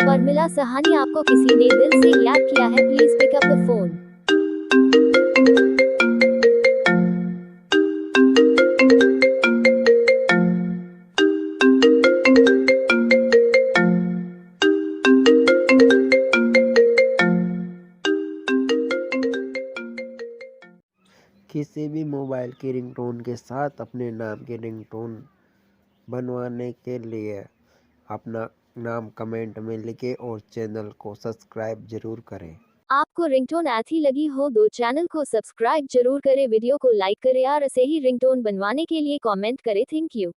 पर्मिला सहानी, आपको किसी ने दिल से याद किया है, please pick up the phone. किसी भी मोबाइल की रिंगटोन के साथ अपने नाम की रिंगटोन बनवाने के लिए अपना नाम कमेंट में लिखें और चैनल को सब्सक्राइब जरूर करें। आपको रिंगटोन अच्छी लगी हो तो चैनल को सब्सक्राइब जरूर करें, वीडियो को लाइक करें और ऐसे ही रिंगटोन बनवाने के लिए कमेंट करें। Thank you.